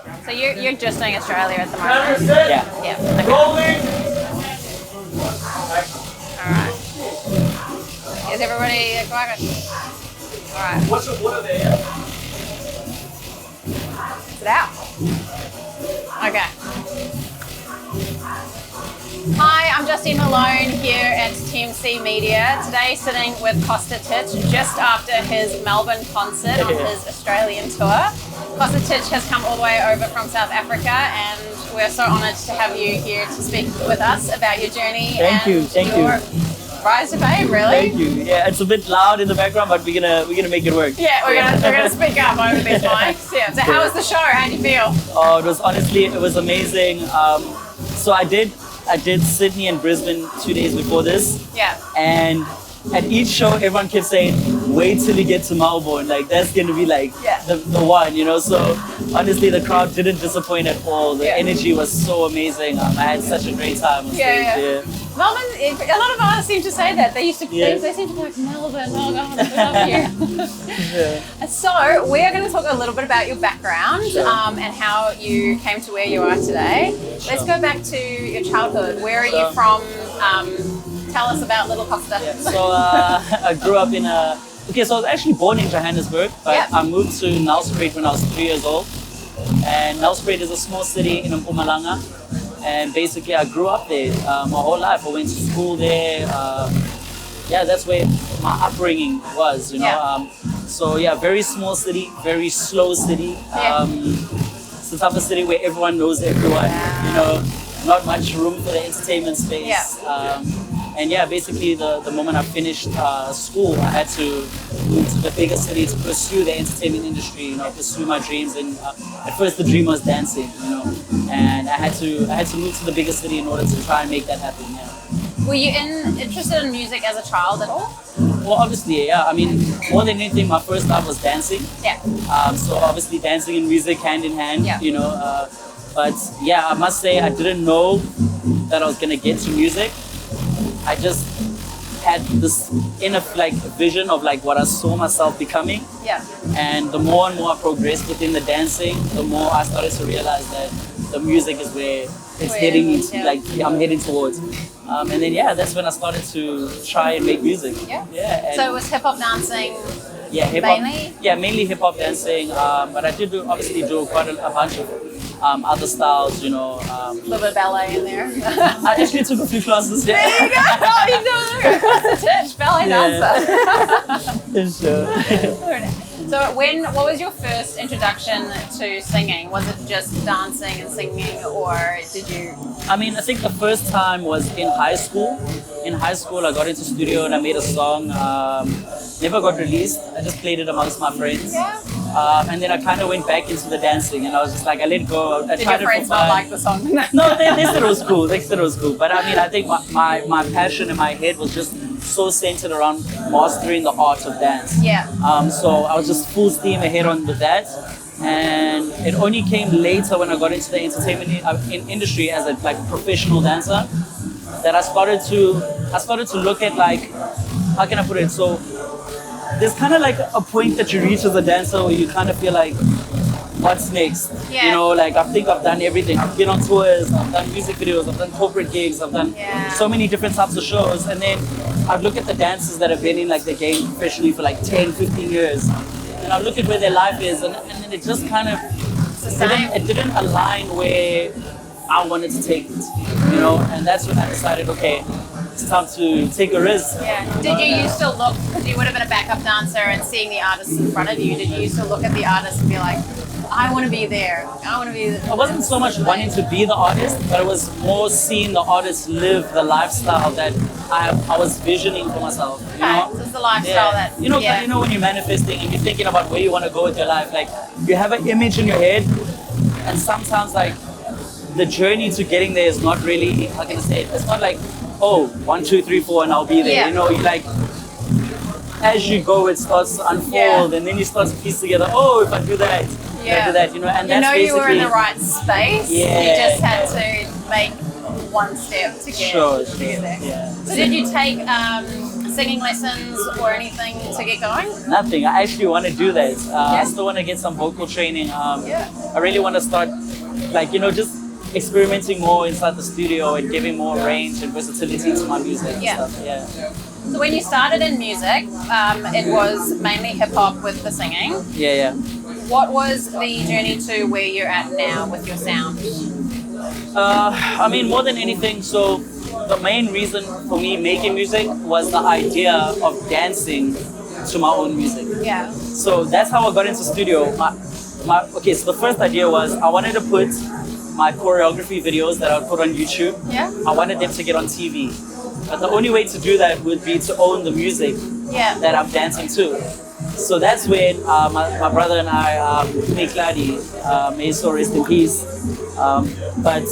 So you're just doing Australia at the moment? Yeah. Yeah. Okay. All right. Is everybody quiet? All right. What's the water there? Is it out? Okay. Hi, I'm Justine Malone here at TMC Media. Today sitting with Costa Titch just after his Melbourne concert on his Australian tour. Costa Titch has come all the way over from South Africa and we're so honoured to have you here to speak with us about your journey Thank you. rise to fame, really. Thank you. Yeah, it's a bit loud in the background, but we're gonna make it work. Yeah, we're gonna speak up over these mics. Yeah. So how was the show? How did you feel? Oh, it was amazing. So I did Sydney and Brisbane 2 days before this. Yeah. And at each show, everyone kept saying, wait till you get to Melbourne. Like, that's going to be like the one, you know? So honestly, the crowd didn't disappoint at all. The energy was so amazing. I had such a great time on stage. Yeah. Melbourne, a lot of artists seem to say that. They used to they seem to be like, Melbourne, oh God, I love you. So we are going to talk a little bit about your background and how you came to where you are today. Let's go back to your childhood. Where are you from? Tell us about little Costa. Yeah, so I grew up in so I was actually born in Johannesburg, but I moved to Nelspruit when I was 3 years old. And Nelspruit is a small city in Mpumalanga. And basically I grew up there my whole life. I went to school there. That's where my upbringing was, you know. Very small city, very slow city. It's the type of city where everyone knows everyone, you know, not much room for the entertainment space. Basically the moment I finished school, I had to move to the bigger city to pursue the entertainment industry, you know, pursue my dreams. And at first the dream was dancing, you know, and I had to move to the bigger city in order to try and make that happen. Yeah. Were you interested in music as a child at all? Well, obviously, yeah. I mean, more than anything, my first love was dancing. Yeah. So obviously dancing and music hand in hand, you know. But yeah, I must say I didn't know that I was gonna get to music. I just had this inner vision of what I saw myself becoming. Yeah. And the more and more I progressed within the dancing, the more I started to realize that the music is where it's heading me to, I'm heading towards. And then that's when I started to try and make music. Yeah. Yeah. So it was hip hop dancing. Yeah, hip hop. Mainly? Yeah, mainly hip hop dancing. But I did obviously do quite a bunch of other styles, you know. A little bit of ballet in there. I actually took a few classes. There you go. Oh, you know, Costa Titch, ballet dancer. Sure. So what was your first introduction to singing? Was it just dancing and singing, or did you? I mean, I think the first time was in high school. In high school, I got into studio and I made a song. Never got released. I just played it amongst my friends. Yeah. And then I kind of went back into the dancing, and I was just like, I let go. Did your friends not like the song? No, they said it was cool. They said it was cool. But I mean, I think my passion in my head was just so centered around mastering the art of dance. Yeah. So I was just full steam ahead on with that. And it only came later when I got into the entertainment industry as a professional dancer that I started to look at how can I put it? So there's kind of a point that you reach as a dancer where you kind of feel like, what's next? Yeah. You know, I think I've done everything. I've been on tours, I've done music videos, I've done corporate gigs, I've done so many different types of shows. And then I look at the dancers that have been in the game professionally for 10, 15 years. And I look at where their life is, and then it just kind of, it didn't align where I wanted to take it, you know? And that's when I decided, okay, it's time to take a risk. Yeah. Did you used to look, because you would have been a backup dancer and seeing the artists in front of you, did you used to look at the artists and be like, I want to be there. I want to be there. I wasn't so much wanting to be the artist, but it was more seeing the artist live the lifestyle that I was visioning for myself. You know? So it's the lifestyle that... You know when you're manifesting and you're thinking about where you want to go with your life, you have an image in your head, and sometimes the journey to getting there is not really, how can I say it? It's not oh, 1, 2, 3, 4, and I'll be there. Yeah. You know, you as you go, it starts to unfold, and then you start to piece together. Oh, if I do that, if I do that, you know, and that's basically. You were in the right space. Yeah. You just had to make one step to get there. Yeah. So did you take singing lessons or anything to get going? Nothing. I actually want to do that. I still want to get some vocal training. I really want to start, like, just experimenting more inside the studio and giving more range and versatility to my music and stuff. Yeah. So when you started in music, it was mainly hip hop with the singing. Yeah. What was the journey to where you're at now with your sound? I mean, more than anything, so the main reason for me making music was the idea of dancing to my own music. Yeah. So that's how I got into studio. Okay, so the first idea was I wanted to put my choreography videos that I would put on YouTube. Yeah. I wanted them to get on TV. But the only way to do that would be to own the music that I'm dancing to. So that's when my brother and I, Mikladi, may he so rest in peace. But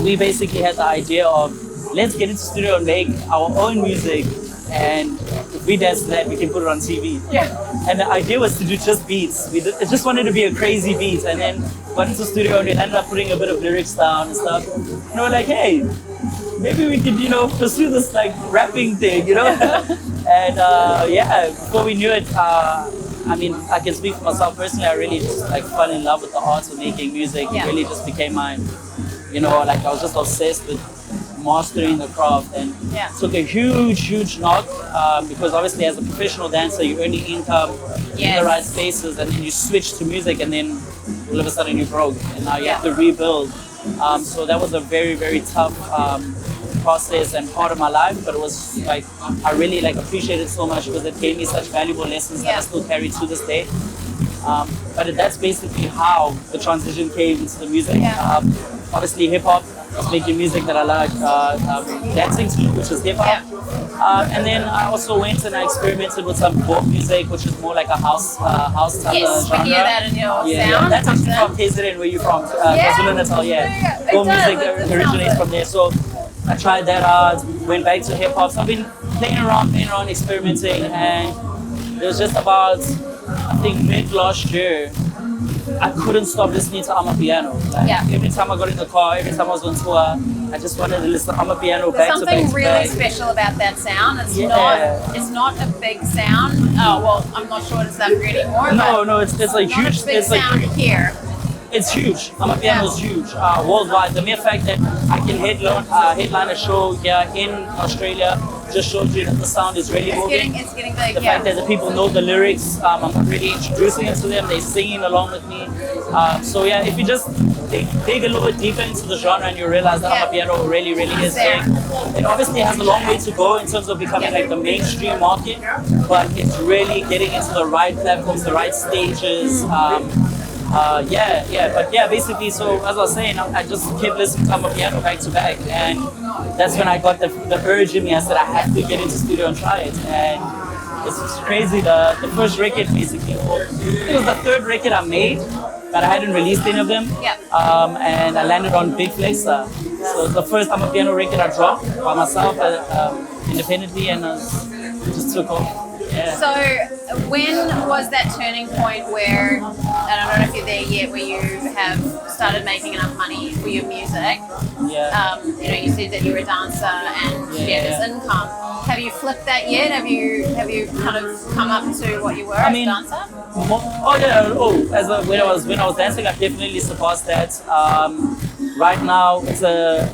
we basically had the idea of, let's get into the studio and make our own music, and if we dance to that, we can put it on TV. Yeah. And the idea was to do just beats. We just wanted to be a crazy beat, and then got into the studio and we ended up putting a bit of lyrics down and stuff. And we're like, hey, maybe we could, pursue this like rapping thing, And before we knew it, I mean, I can speak for myself personally. I really just like fell in love with the art of making music. It really just became my, like I was just obsessed with mastering the craft, and took a huge knock because obviously as a professional dancer, you earn your income in the right spaces, and then you switch to music, and then all of a sudden you're broke, and now you have to rebuild. So that was a very tough process and part of my life, but it was like I really appreciate it so much because it gave me such valuable lessons that I still carry to this day. But that's basically how the transition came into the music. Obviously hip hop, was making music that I like dancing to, which is hip hop. And then I also went and I experimented with some folk music, which is more like a house type of genre. We hear that in your sound. Yeah, that's actually from KZN, where you're from, KwaZulu-Natal. Folk music originates from there. So I tried that out, went back to hip hop. So I've been playing around, experimenting, and it was just about, I think, mid last year, I couldn't stop listening to Amapiano. Every time I got in the car, every time I was on tour, I just wanted to listen to Amapiano back to back. There's something really special about that sound. It's not a big sound. Oh well, I'm not sure what it's that good anymore. No, it's a huge. Big sound here. It's huge. Amapiano is huge worldwide. The mere fact that I can headline a show here in Australia just shows you that the sound is really moving. It's getting big. The fact that the people know the lyrics, I'm really introducing it to them. They're singing along with me. So if you just dig a little bit deeper into the genre and you realize that Amapiano really is big. It obviously has a long way to go in terms of becoming like the mainstream market, but it's really getting into the right platforms, the right stages. Basically, so as I was saying, I just kept listening to Amapiano back to back, and that's when I got the urge in me. I said I have to get into studio and try it, and it's just crazy. The first record, basically, it was the third record I made, but I hadn't released any of them. And I landed on Big Flexa. So it's the first Amapiano record I dropped by myself, independently, and it just took off. So when was that turning point where, and I don't know if you're there yet, where you have started making enough money for your music? You said that you were a dancer and you had this income. Have you flipped that yet? Have you kind of come up to what you were as a dancer? When I was dancing, I've definitely surpassed that. Right now, it's a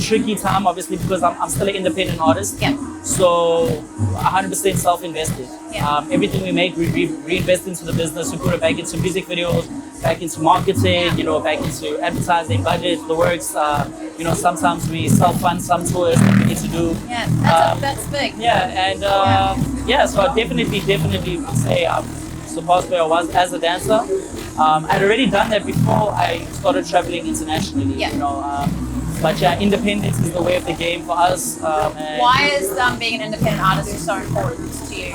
tricky time, obviously, because I'm still an independent artist. So 100% self-invested. Everything we make, we reinvest into the business. We put it back into music videos, back into marketing, back into advertising, budget, the works. Sometimes we self-fund some tours that we need to do. That's big. So I definitely would say I'm surpassed where I was as a dancer. I'd already done that before I started traveling internationally. But independence is the way of the game for us. Why is being an independent artist so important to you?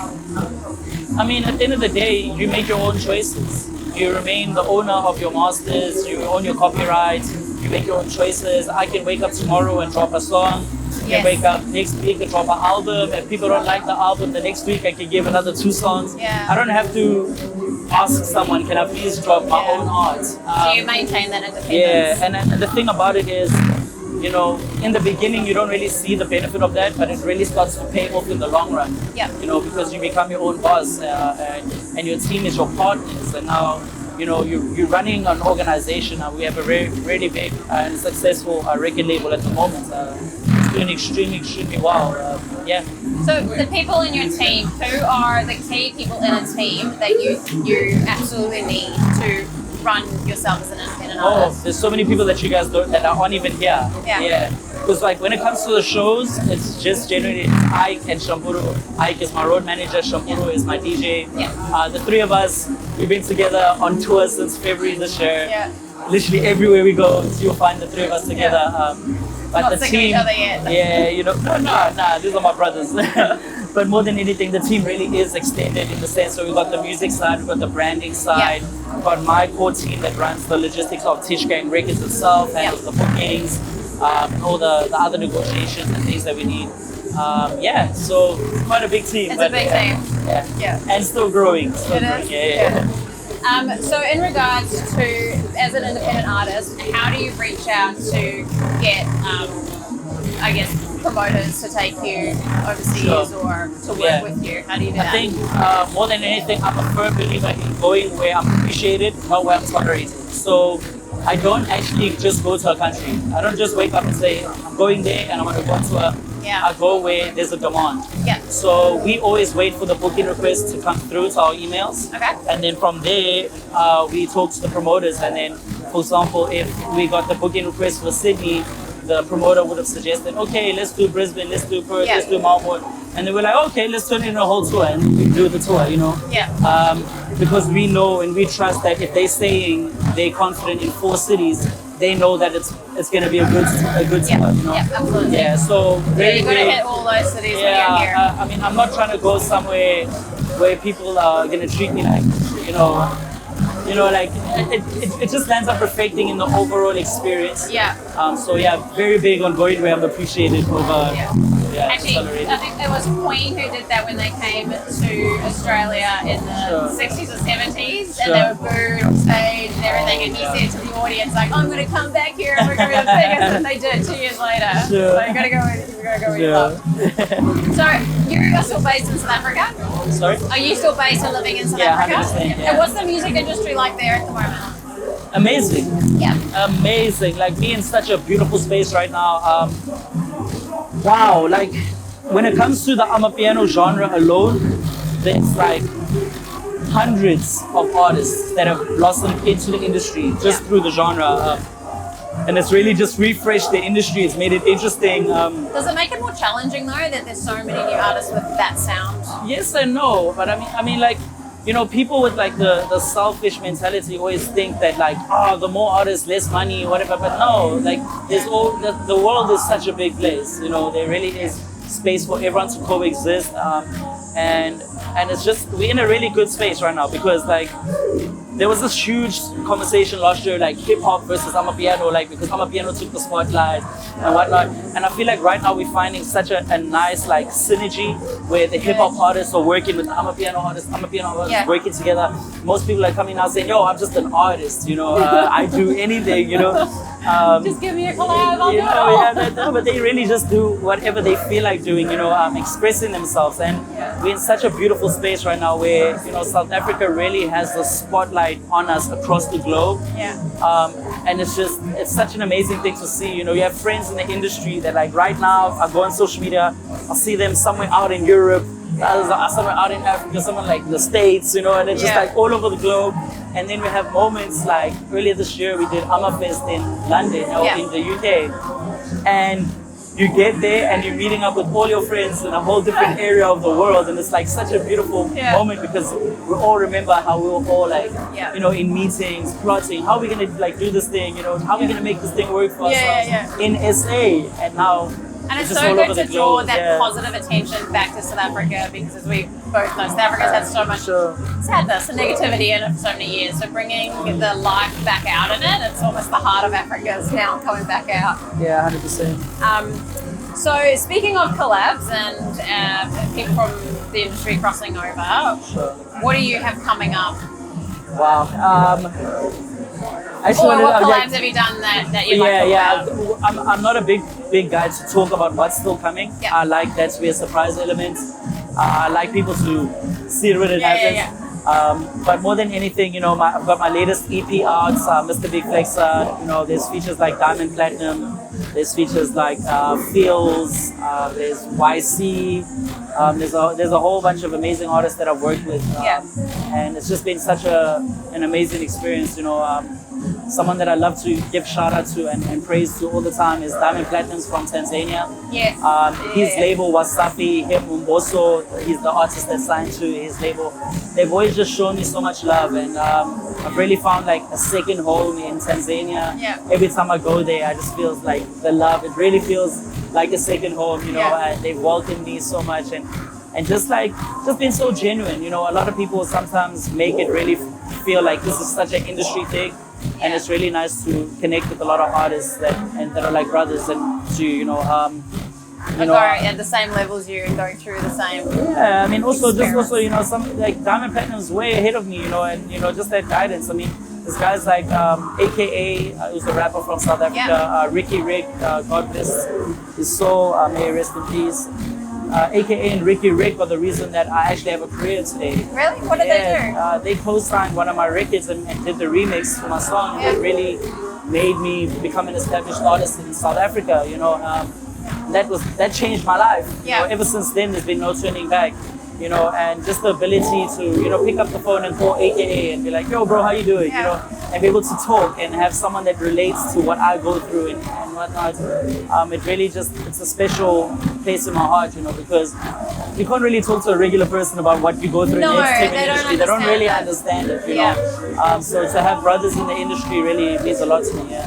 I mean, at the end of the day, you make your own choices. You remain the owner of your masters. You own your copyright. You make your own choices. I can wake up tomorrow and drop a song. I can wake up next week and drop an album. If people don't like the album, the next week I can give another 2 songs. I don't have to ask someone, can I please drop my own art? So you maintain that independence. And the thing about it is, you know, in the beginning you don't really see the benefit of that, but it really starts to pay off in the long run. Yeah. You know, because you become your own boss, and your team is your partners, and now, you know, you're running an organization. We have a really big and successful record label at the moment. It's doing extremely well. Yeah. So the people in your team, who are the key people in a team that you absolutely need to run yourself as an independent artist? There's so many people that you guys don't, that aren't even here. Yeah. Because like when it comes to the shows, it's just generally Ike and Shampuru. Ike is my road manager, Shampuru is my DJ. Yeah. The three of us, we've been together on tour since February this year. Yeah. Literally everywhere we go, you'll find the three of us together. But Not the sick team, of each other yet. yeah, you know, nah, these are my brothers. But more than anything, the team really is extended in the sense. So we've got the music side, we've got the branding side, we've got my core team that runs the logistics of Titch Gang Records itself, handles the bookings, all the other negotiations and things that we need. So it's quite a big team. It's a big team. Yeah. And still growing. It is? Yeah. So in regards to, as an independent artist, how do you reach out to get, I guess, promoters to take you overseas or to work with you? How do you do that? I think more than anything, I'm a firm believer in going where I'm appreciated, not where I'm tolerated. So I don't actually just go to a country. I don't just wake up and say, I'm going there and I'm going to go to a... I go where there's a demand. Yeah. So we always wait for the booking request to come through to our emails. Okay. And then from there, we talk to the promoters. And then, for example, if we got the booking request for Sydney, the promoter would have suggested, okay, let's do Brisbane, let's do Perth, let's do Melbourne. And then we're like, okay, let's turn in a whole tour and we do the tour, you know? Yeah. Because we know and we trust that if they're saying they're confident in 4 cities, they know that it's going to be a good tour, you know? Yeah, absolutely. Yeah, so you've got to hit all those cities when you're here. I mean, I'm not trying to go somewhere where people are going to treat me like, like it just lands up perfecting in the overall experience. Yeah. So very big on going where I'm appreciated over. Actually, I think it was Queen who did that when they came to Australia in the 60s or 70s, and they were booed on stage and everything, and he said to the audience, like, I'm going to come back here and we're going to be the biggest, and they did 2 years later. So you got to go where you love. So you are still based in South Africa? Sorry? Are you still based and living in South Africa? 100%, And what's the music industry like there at the moment? Amazing. Yeah. Amazing. Like being in such a beautiful space right now. Wow, like when it comes to the Amapiano genre alone, there's like hundreds of artists that have blossomed into the industry just through the genre. And it's really just refreshed the industry. It's made it interesting. Does it make it more challenging though that there's so many new artists with that sound? Yes and no, but I mean, like, you know, people with like the selfish mentality always think that like, the more artists, less money, whatever. But no, like, there's the world is such a big place. You know, there really is space for everyone to coexist. And it's just, we're in a really good space right now because like, there was this huge conversation last year, like hip hop versus Amapiano, like because Amapiano took the spotlight and whatnot. And I feel like right now we're finding such a nice like synergy where the hip hop artists are working with the Amapiano artists, working together. Most people are coming out saying, yo, I'm just an artist, you know, I do anything, you know. Just give me a collab, I'll do it all. But they really just do whatever they feel like doing, you know, expressing themselves. And we're in such a beautiful space right now where, you know, South Africa really has the spotlight on us across the globe. And it's such an amazing thing to see. You know, you have friends in the industry that like right now I go on social media, I'll see them somewhere out in Europe, others are somewhere out in Africa, somewhere like the States, you know, and it's just like all over the globe. And then we have moments like earlier this year we did Amafest in London or in the UK, and you get there and you're meeting up with all your friends in a whole different area of the world, and it's like such a beautiful moment because we all remember how we were all like, you know, in meetings, plotting, how are we gonna like do this thing, you know, how are we gonna make this thing work for ourselves in SA, and now. And it's so good to draw that positive attention back to South Africa because as we both know, South Africa's had so much sadness and negativity in it for so many years. So bringing the life back out in it, it's almost the heart of Africa is now coming back out. Yeah, 100%. So speaking of collabs and people from the industry crossing over, what do you have coming up? Wow. Or what collabs have you done that you like? I'm not a big guy to talk about what's still coming. Yeah. I like that to be a surprise element. I like people to see it when it happens. But more than anything, you know, I've got my latest EP out, Mr. Big Flexer. You know, there's features like Diamond Platinum. There's features like Feels. There's YC. There's a whole bunch of amazing artists that I've worked with. And it's just been such an amazing experience. You know, someone that I love to give shout out to and praise to all the time is Diamond Platinum's from Tanzania. Yes. His label Wasafi, him Umboso, he's the artist that signed to his label. They've always just shown me so much love, and I've really found like a second home in Tanzania. Every time I go there, I just feel like the love. It really feels like a second home, you know, and they've welcomed me so much and just been so genuine. You know, a lot of people sometimes make it really feel like this is such an industry thing. And it's really nice to connect with a lot of artists that are like brothers, and to at the same level as you and going through the same. Yeah, I mean, also you know, some like Diamond Platinum's way ahead of me, you know, and you know, just that guidance. I mean, there's guys like AKA, who's a rapper from South Africa, Ricky Rick, God bless his soul, may he rest in peace. AKA and Ricky Rick are the reason that I actually have a career today. Really? What did they do? They co-signed one of my records and did the remix for my song. It really made me become an established artist in South Africa. You know, that changed my life. You know, ever since then, there's been no turning back. You know, and just the ability to, you know, pick up the phone and call AKA and be like, yo, bro, how you doing? You know, and be able to talk and have someone that relates to what I go through and whatnot. It really it's a special place in my heart, you know, because you can't really talk to a regular person about what you go through in the entertainment industry. They don't really understand it, you know. So to have brothers in the industry really means a lot to me,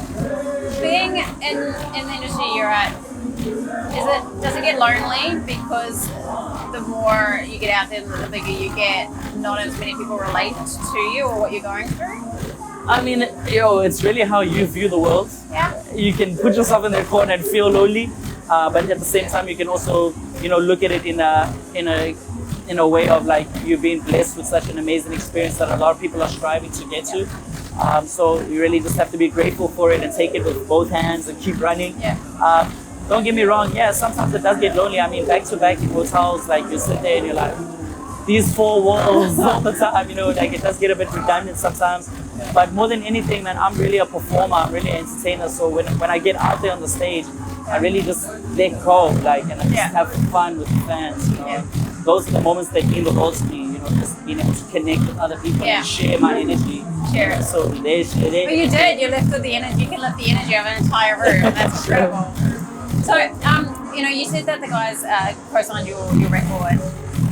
Being in the industry you're at, does it get lonely because the more you get out there, the bigger you get, not as many people relate to you or what you're going through? I mean, it's really how you view the world. You can put yourself in that corner and feel lonely, but at the same time, you can also, you know, look at it in a way of like you're being blessed with such an amazing experience that a lot of people are striving to get to. So you really just have to be grateful for it and take it with both hands and keep running. Don't get me wrong, sometimes it does get lonely. I mean, back to back in hotels, like you sit there and you're like, these four walls all the time, you know, like it does get a bit redundant sometimes. But more than anything, man, I'm really a performer, I'm really an entertainer. So when I get out there on the stage, I really just let go, like, and I just have fun with the fans, you know. Those are the moments that mean the most to me, you know, just being able to connect with other people and share my energy. So they Well, you did, you lifted the energy, you can lift the energy of an entire room, that's incredible. So, you know, you said that the guys co-signed your record.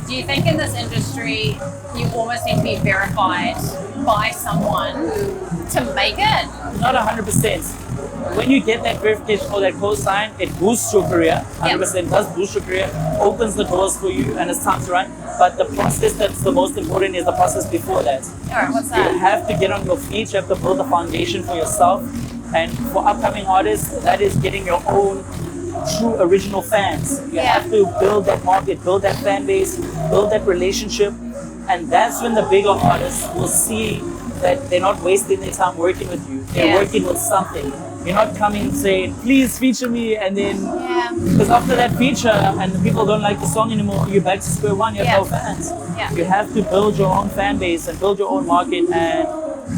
Do you think in this industry you almost need to be verified by someone to make it? Not 100%. When you get that verification or that co-sign, it boosts your career. 100% does boost your career, opens the doors for you, and it's time to run. But the process that's the most important is the process before that. All right, what's that? You have to get on your feet. You have to build a foundation for yourself. And for upcoming artists, that is getting your own true original fans. You have to build that market, build that fan base, build that relationship, and that's when the bigger artists will see that they're not wasting their time working with you. They're working with something. You're not coming saying, please feature me, and then because after that feature and the people don't like the song anymore, you're back to square one, you have no fans. You have to build your own fan base and build your own market, and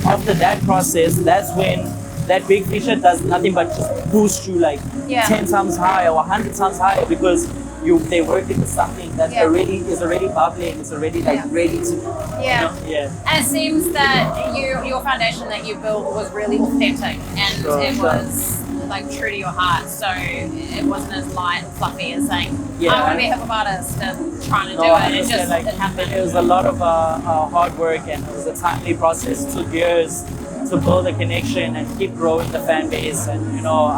after that process, that's when that big feature does nothing but just boost you like 10 times higher or 100 times higher, because they're working with something that is already bubbling, it's already like ready to And it seems that your foundation that you built was really authentic, and it was like true to your heart, so it wasn't as light and fluffy as saying I want to be a hip hop artist and trying to do it. It just it happened. It was a lot of hard work, and it was a timely process. It took years to build a connection and keep growing the fan base, and you know,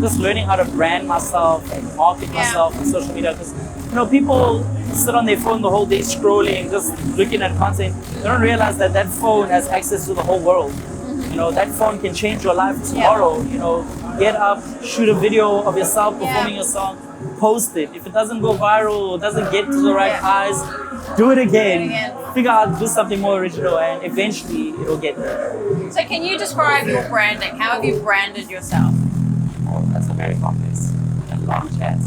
just learning how to brand myself and market myself on social media, because you know, people sit on their phone the whole day scrolling, just looking at content. They don't realize that that phone has access to the whole world. You know, that phone can change your life tomorrow. You know, get up, shoot a video of yourself performing your song, post it. If it doesn't go viral or doesn't get to the right eyes, do it again. Figure out how to do something more original, and eventually it'll get there. So can you describe your branding? How have you branded yourself? That's a very complex and long chat.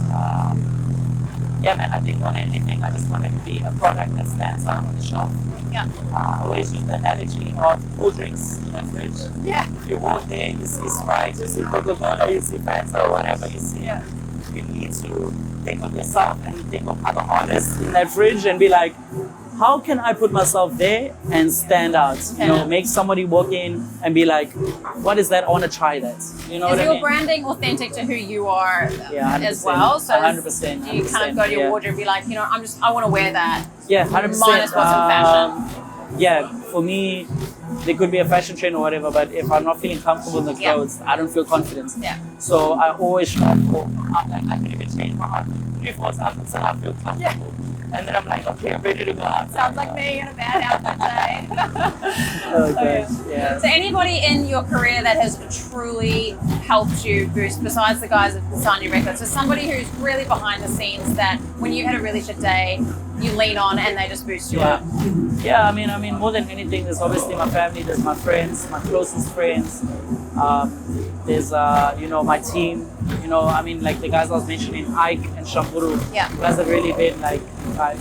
Yeah, man, I think more than anything, I just wanted to be a product that stands out on the shelf. Yeah. I always use the analogy of cool drinks in a fridge. Yeah. If you walk there, you see Sprite, you see Coca-Cola, you see Fanta, or whatever you see. Yeah. You need to think of yourself and think of other artists in that fridge and be like, how can I put myself there and stand out? You know, make somebody walk in and be like, what is that? I want to try that. You know is what I your mean? branding authentic to who you are as 100%, well? So 100%. do you kind of go to your wardrobe and be like, you know, I want to wear that. Yeah, 100%. Minus what's in fashion. Yeah, for me, there could be a fashion trend or whatever, but if I'm not feeling comfortable in the clothes, I don't feel confident. Yeah. So I always try for, I can even change my heart 3-4 times until I feel comfortable. Yeah. And then I'm like, okay, I'm ready to go out. Sounds like me in a bad outfit day. Okay, yeah. So anybody in your career that has truly helped you boost, besides the guys that signed your records, so somebody who's really behind the scenes that when you had a really shit day, you lean on and they just boost you up? Yeah, I mean, more than anything, there's obviously my family, there's my friends, my closest friends. There's, my team. You know, I mean, like the guys I was mentioning, Ike and Shamburu. Yeah. Guys have really been like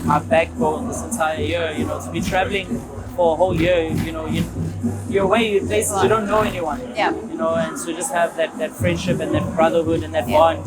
my backbone this entire year. You know, to be traveling for a whole year, you know, you're away in places you don't know anyone. Yeah. You know, and so just have that friendship and that brotherhood and that bond.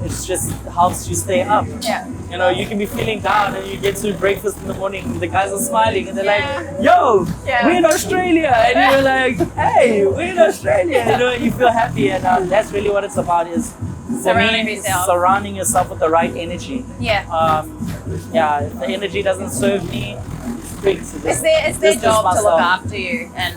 It just helps you stay up. Yeah. You know, you can be feeling down and you get to breakfast in the morning, the guys are smiling and they're like, yo, we're in Australia. And you're like, hey, we're in Australia. You know, you feel happy, and that's really what it's about, is surrounding yourself with the right energy. Yeah. If the energy doesn't serve me, it's great to just, it's their job to look after you and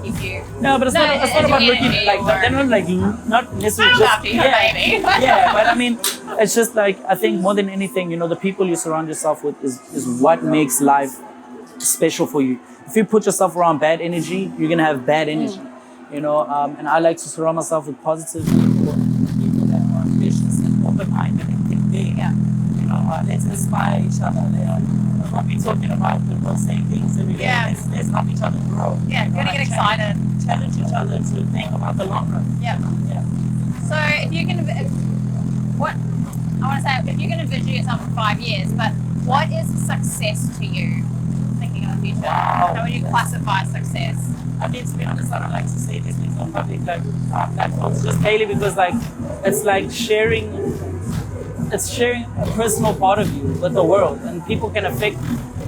keep you. No, but it's not about looking like, they're not like, not necessarily just, after you, baby. Yeah, but I mean, it's just like, I think more than anything, you know, the people you surround yourself with is what makes life special for you. If you put yourself around bad energy, you're gonna have bad energy. You know, and I like to surround myself with positive people that are ambitious and open-minded and think big. Yeah. You know, let's inspire each other. Let's not be talking about the same things every day. Yeah. Let's help each other grow. Yeah, you're gonna get excited. Challenge each other to think about the long run. Yeah. So if you can, if you can envision yourself in 5 years, but what is success to you? Thinking of the future. Wow. How would you classify success? I mean, to be honest, I don't like to say these things on public platforms, just mainly because it's like sharing a personal part of you with the world, and people can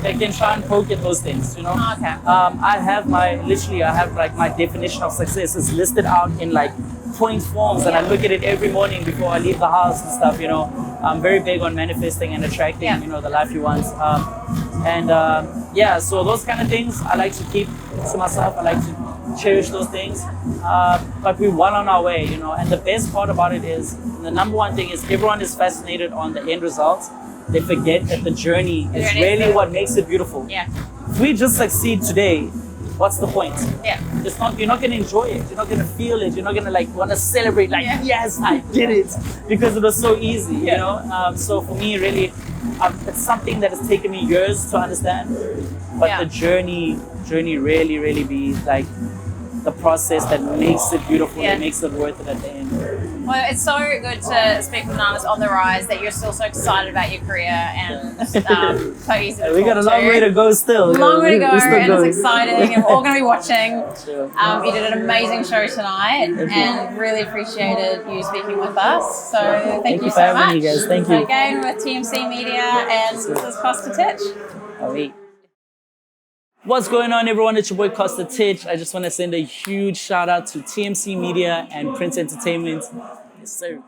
they can try and poke at those things, you know. Okay. I have my definition of success is listed out in like point forms, and I look at it every morning before I leave the house and stuff, you know. I'm very big on manifesting and attracting, you know, the life you want. So those kind of things I like to keep to myself. I like to cherish those things. But we're well on our way, you know. And the best part about it is, the number one thing is, everyone is fascinated on the end results. They forget that the journey is really what makes it beautiful. Yeah. If we just succeed today, what's the point? Yeah. You're not gonna enjoy it. You're not gonna feel it. You're not gonna want to celebrate yes, I did it, because it was so easy, you know? So for me, really, it's something that has taken me years to understand, but the journey really, really be like the process that makes it beautiful, that makes it worth it at the end. Well, it's so good to speak with an artist on the rise, that you're still so excited about your career, and so easy to we got a long way to go still. Long way to go, and it's exciting, and we're all going to be watching. Sure. You did an amazing show tonight, and really appreciated you speaking with us. So thank you for so having much. me, guys. Thank you. Again, with TMC Media, and this is Costa Titch. What's going on, everyone? It's your boy Costa Titch. I just want to send a huge shout out to TMC Media and Prince Entertainment. Yes, sir.